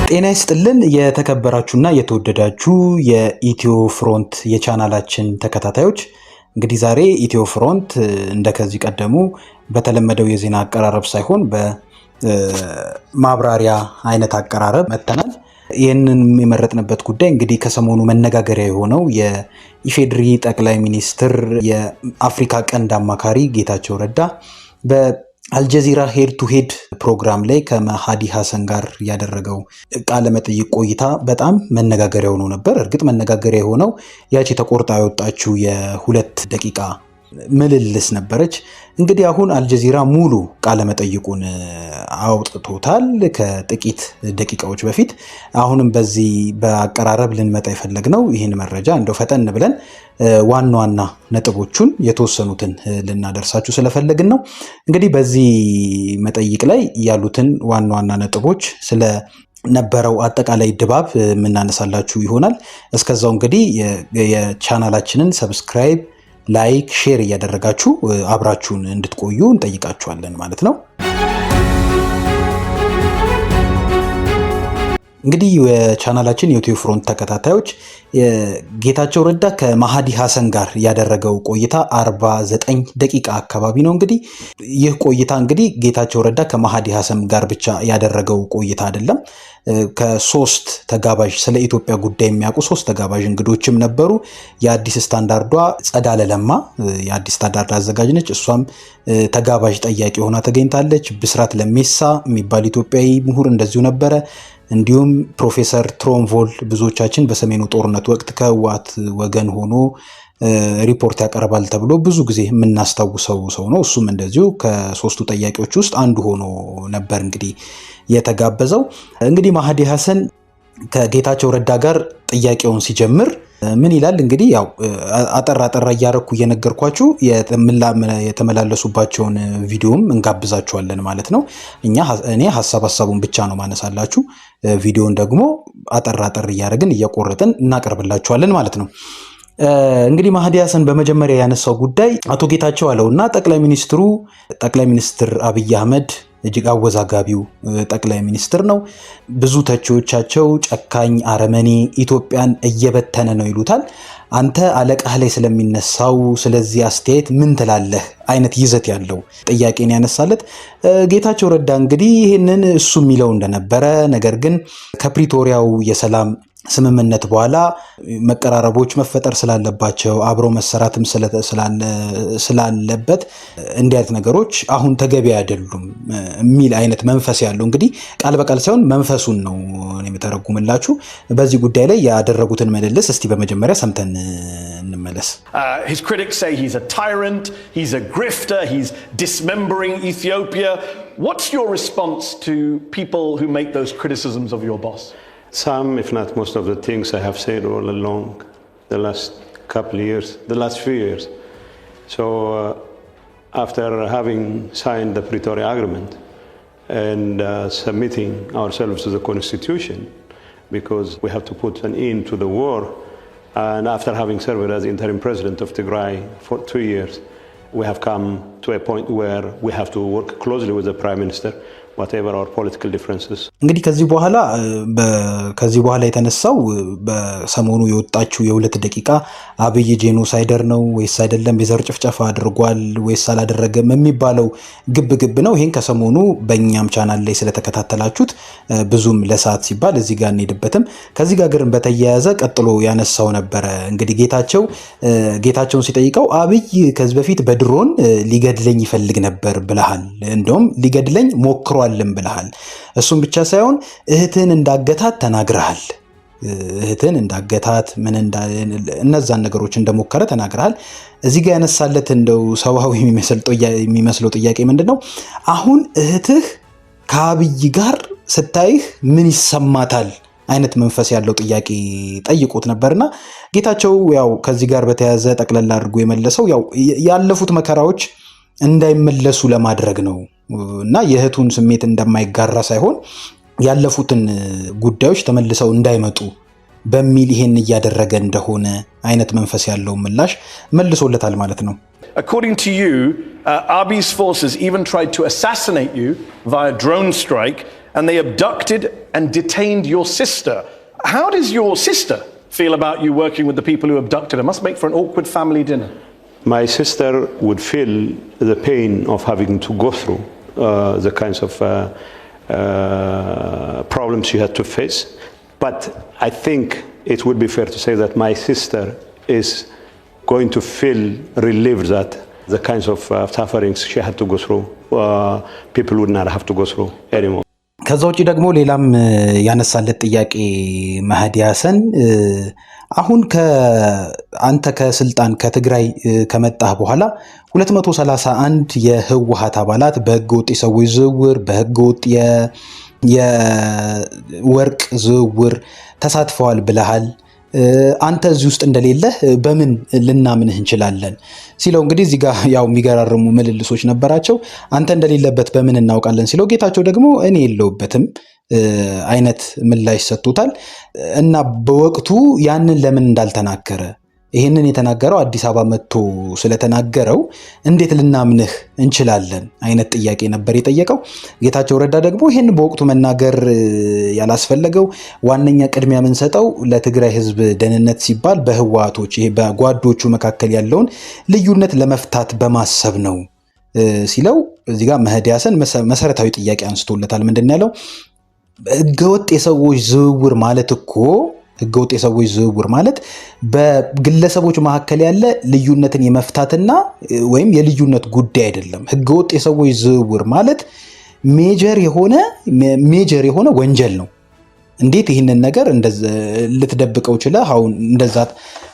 ጤና ይስጥልን የተከበራችሁና የተወደዳችሁ የኢትዮ ፍሮንት የቻናላችን ተከታታዮች፣ እንግዲህ ዛሬ ኢትዮ ፍሮንት እንደከዚህ ቀደሙ በተለመደው የዜና አቀራረብ ሳይሆን በማብራሪያ አይነት አቀራረብ መተናል። ይህንን የመረጥንበት ጉዳይ እንግዲህ ከሰሞኑ መነጋገሪያ የሆነው የኢፌድሪ ጠቅላይ ሚኒስትር የአፍሪካ ቀንድ አማካሪ ጌታቸው ረዳ አልጀዚራ ሄድ ቱ ሄድ ፕሮግራም ላይ ከመሃዲ ሐሰን ጋር ያደረገው ቃለ መጠይቅ ቆይታ በጣም መነጋገሪያ ሆኖ ነበር። እርግጥ መነጋገሪያ የሆነው ያቺ ተቆርጣ የወጣችው የ2 ደቂቃ ምልልስ ነበረች። እንግዲህ አሁን አልጀዚራ ሙሉ ቃለ መጠይቁን አውጥቶታል ከጥቂት ደቂቃዎች በፊት። አሁንም በዚህ በአቀራረብ ልንመጣ የፈለግነው ይህን መረጃ እንደው ፈጠን ብለን ዋና ዋና ነጥቦቹን የተወሰኑትን ልናደርሳችሁ ስለፈለግን ነው። እንግዲህ በዚህ መጠይቅ ላይ ያሉትን ዋና ዋና ነጥቦች ስለ ነበረው አጠቃላይ ድባብ የምናነሳላችሁ ይሆናል። እስከዛው እንግዲህ የቻናላችንን ሰብስክራይብ፣ ላይክ፣ ሼር እያደረጋችሁ አብራችሁን እንድትቆዩ እንጠይቃችኋለን ማለት ነው። እንግዲህ የቻናላችን የኢትዮ ፍሮንት ተከታታዮች ጌታቸው ረዳ ከመሃዲ ሐሰን ጋር ያደረገው ቆይታ 49 ደቂቃ አካባቢ ነው። እንግዲህ ይህ ቆይታ እንግዲህ ጌታቸው ረዳ ከመሃዲ ሐሰን ጋር ብቻ ያደረገው ቆይታ አይደለም። ከ3 ተጋባዥ ስለ ኢትዮጵያ ጉዳይ የሚያውቁ 3 ተጋባዥ እንግዶችም ነበሩ። የአዲስ ስታንዳርዷ ጸዳለ ለማ የአዲስ ስታንዳርድ አዘጋጅ ነች። እሷም ተጋባዥ ጠያቂ ሆና ተገኝታለች። ብስራት ለሜሳ የሚባል ኢትዮጵያዊ ምሁር እንደዚሁ ነበረ። እንዲሁም ፕሮፌሰር ትሮንቮል ብዙዎቻችን በሰሜኑ ጦርነት ወቅት ከህወሓት ወገን ሆኖ ሪፖርት ያቀርባል ተብሎ ብዙ ጊዜ የምናስታውሰው ሰው ነው። እሱም እንደዚሁ ከ3ቱ ጠያቂዎች ውስጥ አንዱ ሆኖ ነበር እንግዲህ የተጋበዘው። እንግዲህ መሃዲ ሐሰን ከጌታቸው ረዳ ጋር ጥያቄውን ሲጀምር ምን ይላል? እንግዲህ ያው አጠራ እያረኩ እየነገርኳችሁ የተመላለሱባቸውን ቪዲዮም እንጋብዛችኋለን ማለት ነው። እኔ ሀሳቡን ብቻ ነው ማነሳላችሁ። ቪዲዮን ደግሞ አጠር እያደረግን እየቆረጥን እናቀርብላችኋለን ማለት ነው። እንግዲህ መሃዲ ሐሰን በመጀመሪያ ያነሳው ጉዳይ አቶ ጌታቸው አለውና ጠቅላይ ሚኒስትር አብይ አህመድ እጅግ አወዛጋቢው ጠቅላይ ሚኒስትር ነው። ብዙ ተቺዎቻቸው ጨካኝ፣ አረመኔ፣ ኢትዮጵያን እየበተነ ነው ይሉታል። አንተ አለቃህ ላይ ስለሚነሳው ስለዚህ አስተያየት ምን ትላለህ አይነት ይዘት ያለው ጥያቄን ያነሳለት ጌታቸው ረዳ እንግዲህ ይህንን እሱ የሚለው እንደነበረ፣ ነገር ግን ከፕሪቶሪያው የሰላም ስምምነት በኋላ መቀራረቦች መፈጠር ስላለባቸው አብሮ መሰራትም ስላለበት እንዲህ አይነት ነገሮች አሁን ተገቢ አይደሉም የሚል አይነት መንፈስ ያለው እንግዲህ ቃል በቃል ሳይሆን መንፈሱን ነው የምተረጉምላችሁ። በዚህ ጉዳይ ላይ ያደረጉትን መልልስ እስቲ በመጀመሪያ ሰምተን እንመለስ። His critics say he's a tyrant, he's a grifter, he's dismembering Ethiopia. What's your response to people who make those criticisms of your boss? Some, if not most of the things I have said all along the last few years. So after having signed the Pretoria Agreement and submitting ourselves to the Constitution, because we have to put an end to the war, and after having served as interim president of Tigray for 2 years, we have come to a point where we have to work closely with the Prime Minister, whatever our political differences. እንግዲህ ከዚህ በኋላ የተነሳው በሰሞኑ የወጣችው የ2 ደቂቃ አብይ ጄኖሳይደር ነው ወይስ አይደለም፣ የዘር ጭፍጨፋ አድርጓል ወይስ አላደረገም የሚባለው ግብ ነው። ይሄን ከሰሞኑ በእኛም ቻናል ላይ ስለተከታተላችሁት ብዙም ለሰዓት ሲባል እዚህ ጋር እንሄድበትም። ከዚህ ጋር ግን በተያያዘ ቀጥሎ ያነሳው ነበረ። እንግዲህ ጌታቸውን ሲጠይቀው አብይ ከዚህ በፊት በድሮን ሊገድለኝ ይፈልግ ነበር ብለሃል፣ እንደውም ሊገድለኝ ሞክሯልም ብለሃል። እሱም ብቻ ሳይሆን እህትን እንዳገታት ተናግረሃል። እህትን እንዳገታት እነዛን ነገሮች እንደሞከረ ተናግረሃል። እዚህ ጋር ያነሳለት እንደው ሰዋዊ የሚመስለው ጥያቄ ምንድነው? አሁን እህትህ ከአብይ ጋር ስታይህ ምን ይሰማታል አይነት መንፈስ ያለው ጥያቄ ጠይቆት ነበርና ጌታቸው ያው ከዚህ ጋር በተያያዘ ጠቅለል አድርጎ የመለሰው ያው ያለፉት መከራዎች እንዳይመለሱ ለማድረግ ነው እና የእህቱን ስሜት እንደማይጋራ ሳይሆን ያለፉትን ጉዳዮች ተመልሰው እንዳይመጡ በሚል ይሄን እያደረገ እንደሆነ አይነት መንፈስ ያለው ምላሽ መልሶለታል ማለት ነው። According to you, Abiy's forces even tried to assassinate you via drone strike and they abducted and detained your sister. How does your sister feel about you working with the people who abducted her? Must make for an awkward family dinner. My sister would feel the pain of having to go through the kinds of problems she had to face. But I think it would be fair to say that my sister is going to feel relieved that the kinds of sufferings she had to go through, people would not have to go through anymore. ከዛ ውጪ ደግሞ ሌላም ያነሳለት ጥያቄ መህዲ ሐሰን አሁን አንተ ከስልጣን ከትግራይ ከመጣህ በኋላ 231 የህወሓት አባላት በህገወጥ የሰዎች ዝውውር በህገወጥ የወርቅ ዝውውር ተሳትፈዋል ብለሃል። አንተ እዚህ ውስጥ እንደሌለህ በምን ልናምንህ እንችላለን ሲለው እንግዲህ እዚህ ጋር ያው የሚገራርሙ ምልልሶች ነበራቸው። አንተ እንደሌለበት በምን እናውቃለን ሲለው ጌታቸው ደግሞ እኔ የለውበትም አይነት ምላሽ ሰጥቶታል። እና በወቅቱ ያንን ለምን እንዳልተናገረ ይሄንን የተናገረው አዲስ አበባ መጥቶ ስለተናገረው እንዴት ልናምንህ እንችላለን አይነት ጥያቄ ነበር የጠየቀው። ጌታቸው ረዳ ደግሞ ይሄን በወቅቱ መናገር ያላስፈለገው ዋነኛ ቅድሚያ የምንሰጠው ለትግራይ ህዝብ ደህንነት ሲባል በህወሓቶች ይሄ በጓዶቹ መካከል ያለውን ልዩነት ለመፍታት በማሰብ ነው ሲለው እዚህ ጋር መህዲ ሐሰን መሰረታዊ ጥያቄ አንስቶለታል። ምንድነው ያለው? ህገወጥ የሰዎች ዝውውር ማለት እኮ ህገወጥ የሰዎች ዝውውር ማለት በግለሰቦች መካከል ያለ ልዩነትን የመፍታትና ወይም የልዩነት ጉዳይ አይደለም። ህገወጥ የሰዎች ዝውውር ማለት ሜጀር የሆነ ወንጀል ነው። እንዴት ይህንን ነገር ልትደብቀው ችለህ አሁን እንደዛ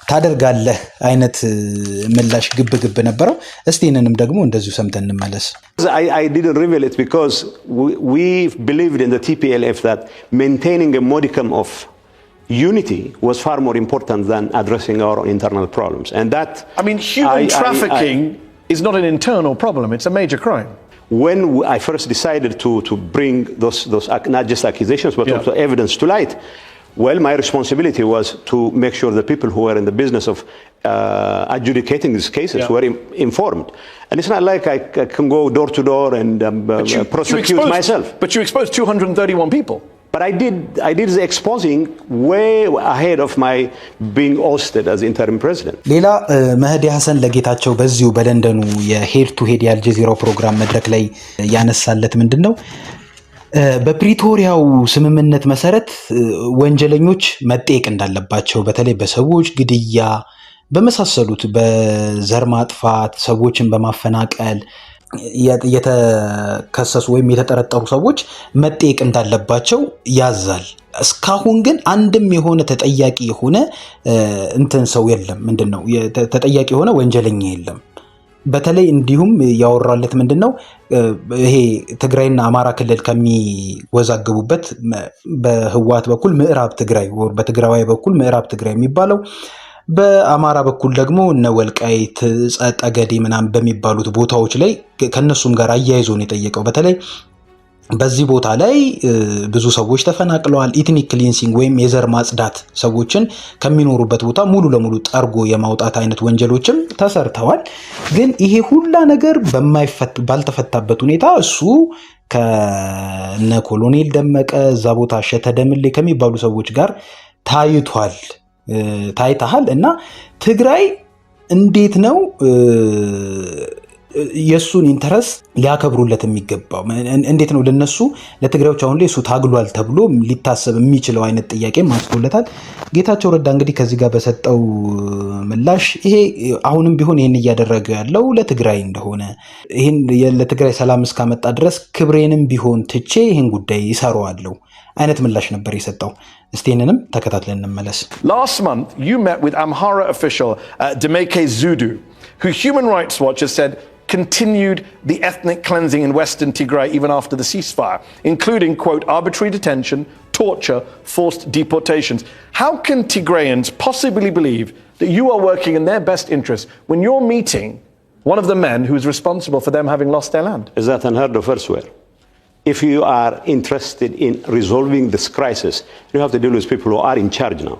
ታደርጋለህ አይነት ምላሽ ግብ ነበረው። እስቲ ይህንንም ደግሞ እንደዚሁ ሰምተን እንመለስ። I didn't reveal it because we believed in the TPLF that maintaining a modicum of unity was far more important than addressing our internal problems. And that, I mean, human trafficking is not an internal problem, it's a major crime. When I first decided to bring those not just accusations but also evidence to light, well, my responsibility was to make sure the people who were in the business of adjudicating these cases were informed. And it's not like I can go door to door and prosecute myself. But you exposed 231 people. But I did the exposing way ahead of my being ousted as interim president. ሌላ መህዲ ሐሰን ለጌታቸው በዚሁ በለንደኑ የሄድ ቱ ሄድ የአልጀዚራው ፕሮግራም መድረክ ላይ ያነሳለት ምንድነው? በፕሪቶሪያው ስምምነት መሰረት ወንጀለኞች መጠየቅ እንዳለባቸው በተለይ በሰዎች ግድያ በመሳሰሉት በዘር ማጥፋት ሰዎችን በማፈናቀል የተከሰሱ ወይም የተጠረጠሩ ሰዎች መጠየቅ እንዳለባቸው ያዛል። እስካሁን ግን አንድም የሆነ ተጠያቂ የሆነ ሰው የለም። ምንድነው ተጠያቂ የሆነ ወንጀለኛ የለም። በተለይ እንዲሁም ያወራለት ምንድነው ይሄ ትግራይና አማራ ክልል ከሚወዛገቡበት በህወሓት በኩል ምዕራብ ትግራይ ወር በትግራይ በኩል ምዕራብ ትግራይ የሚባለው በአማራ በኩል ደግሞ እነ ወልቃይት ጠገዴ ምናምን በሚባሉት ቦታዎች ላይ ከነሱም ጋር አያይዞ ነው የጠየቀው። በተለይ በዚህ ቦታ ላይ ብዙ ሰዎች ተፈናቅለዋል። ኢትኒክ ክሊንሲንግ ወይም የዘር ማጽዳት ሰዎችን ከሚኖሩበት ቦታ ሙሉ ለሙሉ ጠርጎ የማውጣት አይነት ወንጀሎችም ተሰርተዋል። ግን ይሄ ሁላ ነገር ባልተፈታበት ሁኔታ እሱ ከነ ኮሎኔል ደመቀ እዛ ቦታ ሸተ ደምሌ ከሚባሉ ሰዎች ጋር ታይተሃል እና ትግራይ እንዴት ነው የሱን ኢንተረስት ሊያከብሩለት የሚገባው? እንዴት ነው ለነሱ ለትግራዮች አሁን ላይ እሱ ታግሏል ተብሎ ሊታሰብ የሚችለው አይነት ጥያቄ ማስቆለታል። ጌታቸው ረዳ እንግዲህ ከዚህ ጋር በሰጠው ምላሽ ይሄ አሁንም ቢሆን ይሄን እያደረገ ያለው ለትግራይ እንደሆነ ይሄን ለትግራይ ሰላም እስካመጣ ድረስ ክብሬንም ቢሆን ትቼ ይሄን ጉዳይ ይሰራዋለሁ አይነት ምላሽ ነበር የሰጠው። እስቲንንም ተከታትለን እንመለስ። Last month you met with Amhara official Demeke Zudu, who Human Rights Watch has said continued the ethnic cleansing in Western Tigray even after the ceasefire, including, quote, arbitrary detention, torture, forced deportations. How can Tigrayans possibly believe that you are working in their best interest when you're meeting one of the men who's responsible for them having lost their land? Is that unheard of elsewhere? If you are interested in resolving this crisis, you have to deal with people who are in charge now.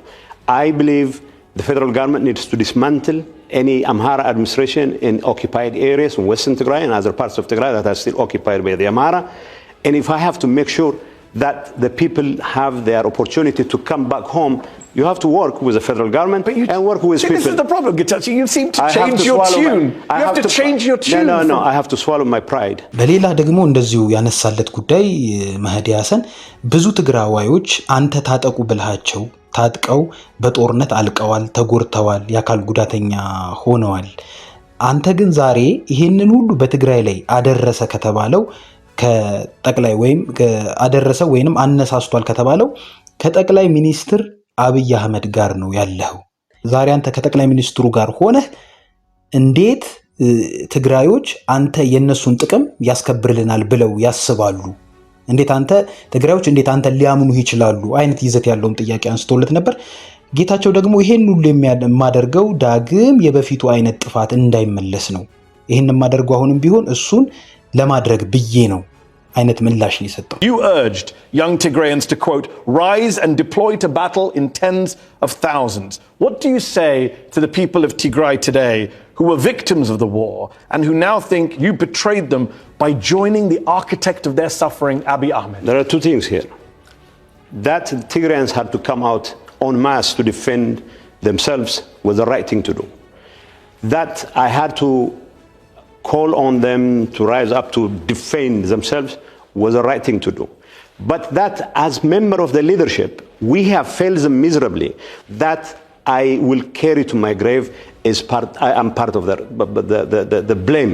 I believe the federal government needs to dismantle any Amhara administration in occupied areas in Western Tigray and other parts of Tigray that are still occupied by the Amhara. And if I have to make sure that the people have their opportunity to come back home, you have to work with the federal government and work with people. This is the problem, Getachew. You seem to change your tune. You have to change your tune. No, I have to swallow my pride. በሌላ ደግሞ እንደዚሁ ያነሳለት ጉዳይ መህዲ ሐሰን ብዙ ትግራዋዮች አንተ ታጠቁ ብልሃቸው ታጥቀው በጦርነት አልቀዋል፣ ተጎርተዋል፣ የአካል ጉዳተኛ ሆነዋል። አንተ ግን ዛሬ ይሄንን ሁሉ በትግራይ ላይ አደረሰ ከተባለው ከጠቅላይ ወይም አደረሰ ወይንም አነሳስቷል ከተባለው ከጠቅላይ ሚኒስትር አብይ አህመድ ጋር ነው ያለው። ዛሬ አንተ ከጠቅላይ ሚኒስትሩ ጋር ሆነህ እንዴት ትግራዮች አንተ የነሱን ጥቅም ያስከብርልናል ብለው ያስባሉ? እንዴት አንተ ትግራዮች እንዴት አንተ ሊያምኑህ ይችላሉ? አይነት ይዘት ያለውን ጥያቄ አንስቶለት ነበር። ጌታቸው ደግሞ ይሄን ሁሉ የማደርገው ዳግም የበፊቱ አይነት ጥፋት እንዳይመለስ ነው። ይሄን የማደርገው አሁንም ቢሆን እሱን ለማድረግ ብዬ ነው አይነት ምላሽ ነው የሰጠው። You urged young Tigrayans to quote rise and deploy to battle in tens of thousands. What do you say to the people of Tigray today who were victims of the war and who now think you betrayed them by joining the architect of their suffering, Abiy Ahmed? There are two things here. That Tigrayans had to come out en masse to defend themselves was the right thing to do. That I had to call on them to rise up to defend themselves was the right thing to do. But that as member of the leadership, we have failed them miserably. That I will carry to my grave is I am part of the blame.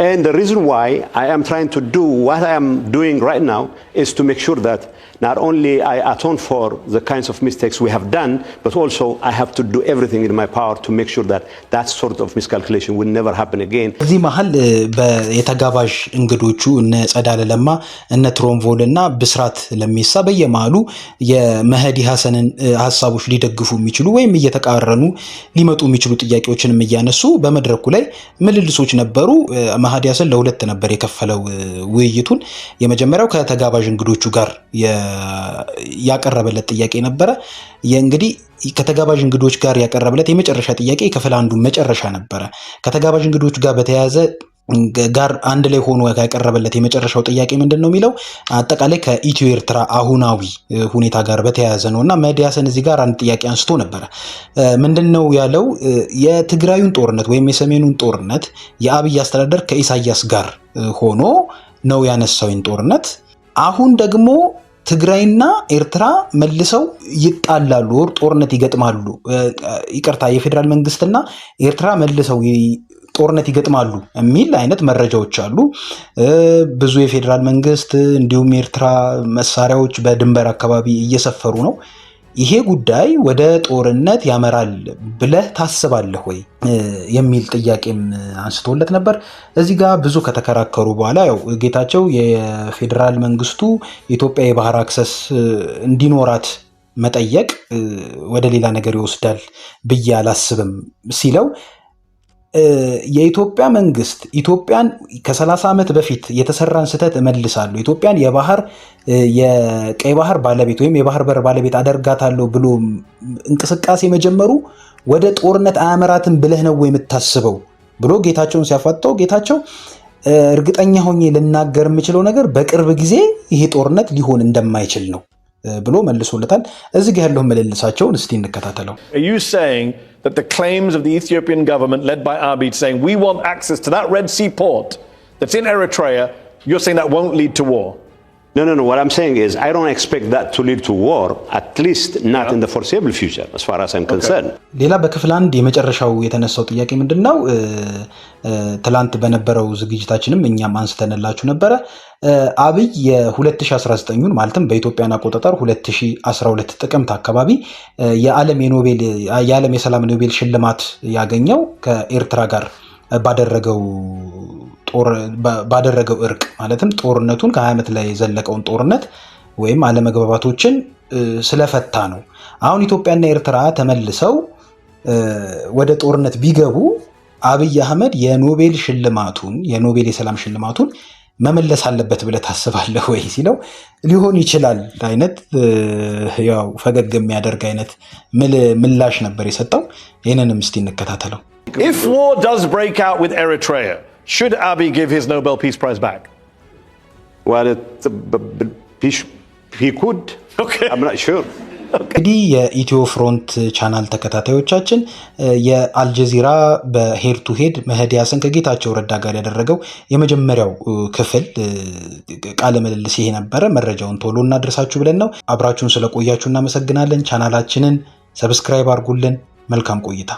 And the reason why I am trying to do what I am doing right now is to make sure that not only I atone for the kinds of mistakes we have done, but also I have to do everything in my power to make sure that that sort of miscalculation will never happen again. እዚህ መሃል የተጋባዥ እንግዶቹ እነ ጸዳለ ለማ እነ ትሮምቮል እና ብስራት ለሚሳ በየመሃሉ የመህዲ ሐሰንን ሐሳቦች ሊደግፉ የሚችሉ ወይም እየተቃረኑ ሊመጡ የሚችሉ ጥያቄዎችንም እያነሱ በመድረኩ ላይ ምልልሶች ነበሩ። መህዲ ሐሰን ለሁለት ነበር የከፈለው ውይይቱን። የመጀመሪያው ከተጋባዥ እንግዶቹ ጋር ያቀረበለት ጥያቄ ነበረ። እንግዲህ ከተጋባዥ እንግዶች ጋር ያቀረበለት የመጨረሻ ጥያቄ ክፍል አንዱ መጨረሻ ነበረ። ከተጋባዥ እንግዶች ጋር በተያያዘ ጋር አንድ ላይ ሆኖ ያቀረበለት የመጨረሻው ጥያቄ ምንድነው የሚለው አጠቃላይ ከኢትዮ ኤርትራ አሁናዊ ሁኔታ ጋር በተያያዘ ነውና መህዲ ሐሰን እዚህ ጋር አንድ ጥያቄ አንስቶ ነበር። ምንድነው ያለው? የትግራዩን ጦርነት ወይም የሰሜኑን ጦርነት የአብይ አስተዳደር ከኢሳያስ ጋር ሆኖ ነው ያነሳውን ጦርነት አሁን ደግሞ ትግራይና ኤርትራ መልሰው ይጣላሉ፣ ጦርነት ይገጥማሉ። ይቅርታ የፌደራል መንግስትና ኤርትራ መልሰው ጦርነት ይገጥማሉ የሚል አይነት መረጃዎች አሉ። ብዙ የፌደራል መንግስት እንዲሁም የኤርትራ መሳሪያዎች በድንበር አካባቢ እየሰፈሩ ነው። ይሄ ጉዳይ ወደ ጦርነት ያመራል ብለህ ታስባለህ ወይ የሚል ጥያቄም አንስቶለት ነበር። እዚህ ጋር ብዙ ከተከራከሩ በኋላ ያው ጌታቸው የፌደራል መንግስቱ ኢትዮጵያ የባህር አክሰስ እንዲኖራት መጠየቅ ወደ ሌላ ነገር ይወስዳል ብዬ አላስብም ሲለው የኢትዮጵያ መንግስት ኢትዮጵያን ከ30 ዓመት በፊት የተሰራን ስህተት እመልሳለሁ፣ ኢትዮጵያን የቀይ ባህር ባለቤት ወይም የባህር በር ባለቤት አደርጋታለሁ ብሎ እንቅስቃሴ መጀመሩ ወደ ጦርነት አያመራትም ብለህ ነው ወይ የምታስበው ብሎ ጌታቸውን ሲያፋጠው ጌታቸው እርግጠኛ ሆኜ ልናገር የምችለው ነገር በቅርብ ጊዜ ይሄ ጦርነት ሊሆን እንደማይችል ነው ብሎ መልሶለታል። እዚህ ጋር ያለው መልልሳቸውን እስቲ እንከታተለው። Are you saying that the claims of the Ethiopian government led by Abiy saying we want access to that Red Sea port that's in Eritrea, you're saying that won't lead to war? No. What I'm saying is I don't expect that to lead to war, at least not in the foreseeable future, as far as I'm concerned. ሌላ በክፍል አንድ የመጨረሻው የተነሳው ጥያቄ ምንድነው? ትላንት በነበረው ዝግጅታችንም እኛም አንስተንላችሁ ነበረ። አብይ የ2019ን ማለትም በኢትዮጵያን አቆጣጠር 2012 ጥቅምት አካባቢ የዓለም የሰላም ኖቤል ሽልማት ያገኘው ከኤርትራ ጋር ባደረገው እርቅ ማለትም ጦርነቱን ከ20 ዓመት ላይ የዘለቀውን ጦርነት ወይም አለመግባባቶችን ስለፈታ ነው። አሁን ኢትዮጵያና ኤርትራ ተመልሰው ወደ ጦርነት ቢገቡ አብይ አህመድ የኖቤል የሰላም ሽልማቱን መመለስ አለበት ብለህ ታስባለህ ወይ ሲለው ሊሆን ይችላል አይነት ያው ፈገግ የሚያደርግ አይነት ምላሽ ነበር የሰጠው። ይሄንንም እስቲ እንከታተለው። If war does break out with Eritrea, should Abiy give his Nobel Peace Prize back? Well, he could. Okay. I'm not sure. እንግዲህ የኢትዮ ፍሮንት ቻናል ተከታታዮቻችን የአልጀዚራ በሄድ ቱ ሄድ መህዲ ሀሰን ከጌታቸው ረዳ ጋር ያደረገው የመጀመሪያው ክፍል ቃለ ምልልስ ይሄ ነበረ። መረጃውን ቶሎ እናድርሳችሁ ብለን ነው። አብራችሁን ስለቆያችሁ እናመሰግናለን። ቻናላችንን ሰብስክራይብ አድርጉልን። መልካም ቆይታ